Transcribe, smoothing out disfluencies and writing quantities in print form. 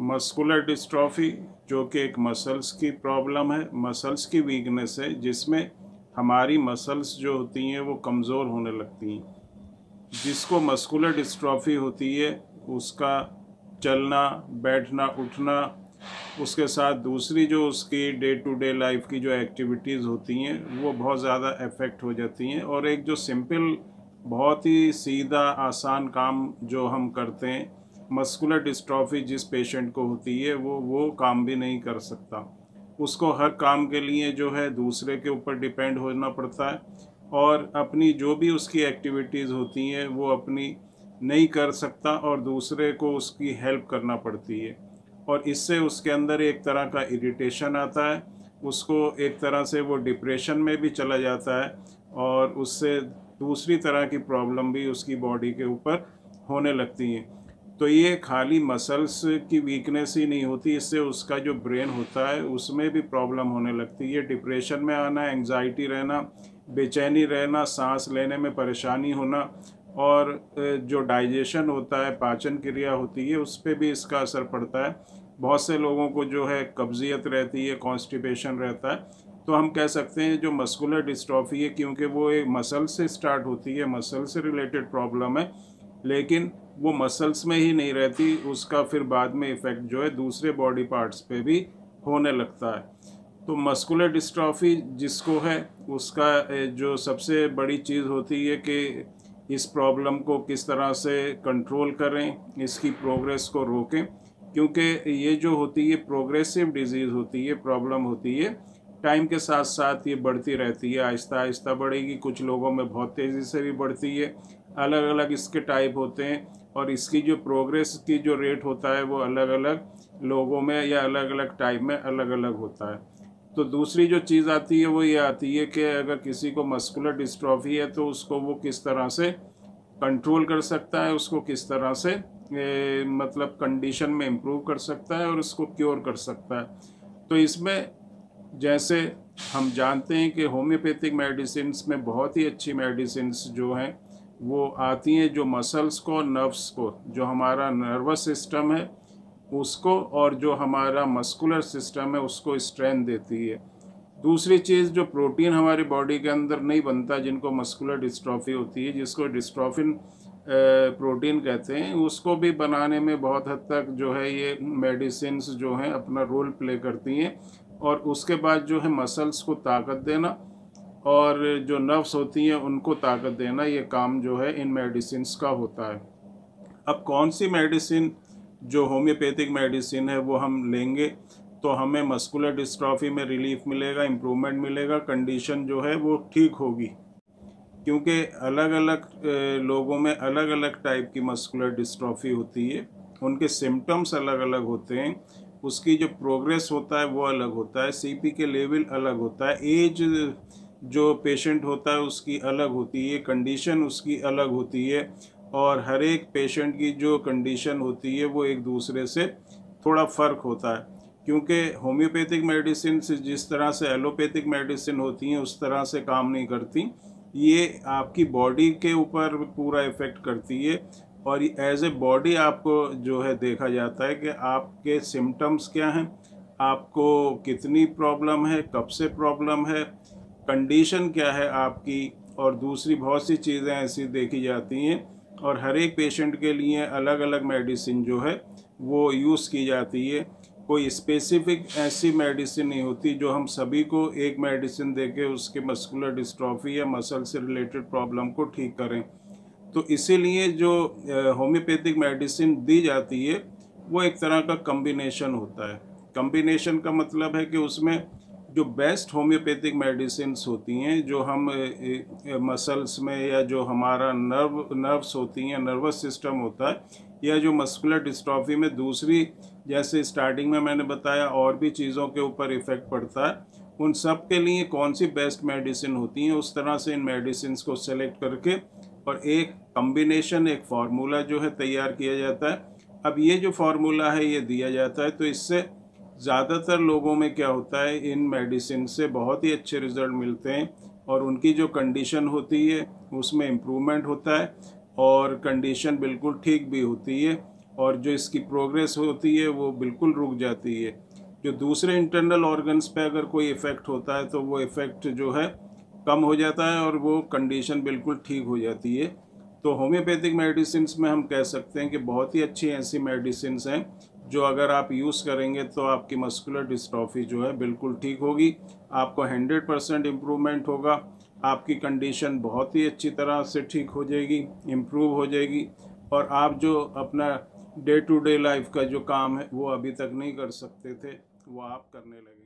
Muscular dystrophy जो कि एक मसल्स की प्रॉब्लम है, मसल्स की वीकनेस है, जिसमें हमारी मसल्स जो होती हैं वो कमज़ोर होने लगती हैं। जिसको मस्कुलर डिस्ट्रॉफी होती है उसका चलना, बैठना, उठना, उसके साथ दूसरी जो उसकी डे टू डे लाइफ की जो एक्टिविटीज़ होती हैं वो बहुत ज़्यादा अफेक्ट हो जाती हैं। और एक जो सिंपल, बहुत ही सीधा आसान काम जो हम करते हैं, मस्कुलर डिस्ट्रॉफी जिस पेशेंट को होती है वो काम भी नहीं कर सकता। उसको हर काम के लिए जो है दूसरे के ऊपर डिपेंड होना पड़ता है, और अपनी जो भी उसकी एक्टिविटीज़ होती हैं वो अपनी नहीं कर सकता और दूसरे को उसकी हेल्प करना पड़ती है। और इससे उसके अंदर एक तरह का इरिटेशन आता है, उसको एक तरह से वो डिप्रेशन में भी चला जाता है, और उससे दूसरी तरह की प्रॉब्लम भी उसकी बॉडी के ऊपर होने लगती हैं। तो ये खाली मसल्स की वीकनेस ही नहीं होती, इससे उसका जो ब्रेन होता है उसमें भी प्रॉब्लम होने लगती है। डिप्रेशन में आना, एंग्जाइटी रहना, बेचैनी रहना, सांस लेने में परेशानी होना, और जो डाइजेशन होता है, पाचन क्रिया होती है, उस पर भी इसका असर पड़ता है। बहुत से लोगों को जो है कब्जियत रहती है, कॉन्स्टिपेशन रहता है। तो हम कह सकते हैं जो मस्कुलर डिस्ट्रॉफी है, क्योंकि वो एक मसल से स्टार्ट होती है, मसल से रिलेटेड प्रॉब्लम है, लेकिन वो मसल्स में ही नहीं रहती, उसका फिर बाद में इफ़ेक्ट जो है दूसरे बॉडी पार्ट्स पे भी होने लगता है। तो मस्कुलर डिस्ट्रॉफी जिसको है उसका जो सबसे बड़ी चीज़ होती है कि इस प्रॉब्लम को किस तरह से कंट्रोल करें, इसकी प्रोग्रेस को रोकें, क्योंकि ये जो होती है प्रोग्रेसिव डिजीज़ होती है, प्रॉब्लम होती है, टाइम के साथ साथ ये बढ़ती रहती है, आहिस्ता आहिस्ता बढ़ेगी। कुछ लोगों में बहुत तेज़ी से भी बढ़ती है, अलग अलग इसके टाइप होते हैं, और इसकी जो प्रोग्रेस की जो रेट होता है वो अलग अलग लोगों में या अलग अलग टाइप में अलग अलग होता है। तो दूसरी जो चीज़ आती है वो ये आती है कि अगर किसी को मस्कुलर डिस्ट्रॉफी है तो उसको वो किस तरह से कंट्रोल कर सकता है, उसको किस तरह से मतलब कंडीशन में इम्प्रूव कर सकता है और उसको क्योर कर सकता है। तो इसमें जैसे हम जानते हैं कि होम्योपैथिक मेडिसिन में बहुत ही अच्छी मेडिसिन जो हैं वो आती हैं, जो मसल्स को, नर्व्स को, जो हमारा नर्वस सिस्टम है उसको, और जो हमारा मस्कुलर सिस्टम है उसको स्ट्रेंथ देती है। दूसरी चीज़, जो प्रोटीन हमारी बॉडी के अंदर नहीं बनता जिनको मस्कुलर डिस्ट्रॉफी होती है, जिसको डिस्ट्रॉफिन प्रोटीन कहते हैं, उसको भी बनाने में बहुत हद तक जो है ये मेडिसिन्स जो हैं अपना रोल प्ले करती हैं। और उसके बाद जो है मसल्स को ताकत देना और जो नर्व्स होती हैं उनको ताकत देना, ये काम जो है इन मेडिसिन्स का होता है। अब कौन सी मेडिसिन जो होम्योपैथिक मेडिसिन है वो हम लेंगे तो हमें मस्कुलर डिस्ट्रॉफी में रिलीफ मिलेगा, इम्प्रूवमेंट मिलेगा, कंडीशन जो है वो ठीक होगी, क्योंकि अलग अलग लोगों में अलग अलग टाइप की मस्कुलर डिस्ट्रॉफी होती है, उनके सिम्टम्स अलग अलग होते हैं, उसकी जो प्रोग्रेस होता है वो अलग होता है, सीपी के लेवल अलग होता है, एज जो पेशेंट होता है उसकी अलग होती है, कंडीशन उसकी अलग होती है, और हर एक पेशेंट की जो कंडीशन होती है वो एक दूसरे से थोड़ा फ़र्क होता है। क्योंकि होम्योपैथिक मेडिसिन जिस तरह से एलोपैथिक मेडिसिन होती हैं उस तरह से काम नहीं करती, ये आपकी बॉडी के ऊपर पूरा इफ़ेक्ट करती है, और एज ए बॉडी आपको जो है देखा जाता है कि आपके सिम्टम्स क्या हैं, आपको कितनी प्रॉब्लम है, कब से प्रॉब्लम है, कंडीशन क्या है आपकी, और दूसरी बहुत सी चीज़ें ऐसी देखी जाती हैं। और हर एक पेशेंट के लिए अलग अलग मेडिसिन जो है वो यूज़ की जाती है। कोई स्पेसिफिक ऐसी मेडिसिन नहीं होती जो हम सभी को एक मेडिसिन देके उसके मस्कुलर डिस्ट्रॉफी या मसल से रिलेटेड प्रॉब्लम को ठीक करें। तो इसीलिए जो होम्योपैथिक मेडिसिन दी जाती है वो एक तरह का कम्बिनेशन होता है। कम्बिनेशन का मतलब है कि उसमें जो बेस्ट होम्योपैथिक मेडिसिन्स होती हैं, जो हम मसल्स में, या जो हमारा नर्व्स होती हैं, नर्वस सिस्टम होता है, या जो मस्कुलर डिस्ट्रॉफी में दूसरी, जैसे स्टार्टिंग में मैंने बताया और भी चीज़ों के ऊपर इफ़ेक्ट पड़ता है, उन सब के लिए कौन सी बेस्ट मेडिसिन होती हैं, उस तरह से इन मेडिसिन को सेलेक्ट करके और एक कम्बिनेशन, एक फार्मूला जो है तैयार किया जाता है। अब ये जो फार्मूला है ये दिया जाता है, तो इससे ज़्यादातर लोगों में क्या होता है, इन मेडिसिन से बहुत ही अच्छे रिज़ल्ट मिलते हैं, और उनकी जो कंडीशन होती है उसमें इम्प्रूवमेंट होता है, और कंडीशन बिल्कुल ठीक भी होती है। और जो इसकी प्रोग्रेस होती है वो बिल्कुल रुक जाती है। जो दूसरे इंटरनल ऑर्गन्स पे अगर कोई इफ़ेक्ट होता है तो वो इफ़ेक्ट जो है कम हो जाता है और वो कंडीशन बिल्कुल ठीक हो जाती है। तो होम्योपैथिक मेडिसिन में हम कह सकते हैं कि बहुत ही अच्छी ऐसी मेडिसिन हैं जो अगर आप यूज़ करेंगे तो आपकी मस्कुलर डिस्ट्रॉफी जो है बिल्कुल ठीक होगी, आपको 100% इम्प्रूवमेंट होगा, आपकी कंडीशन बहुत ही अच्छी तरह से ठीक हो जाएगी, इम्प्रूव हो जाएगी, और आप जो अपना डे टू डे लाइफ का जो काम है वो अभी तक नहीं कर सकते थे वो आप करने लगे।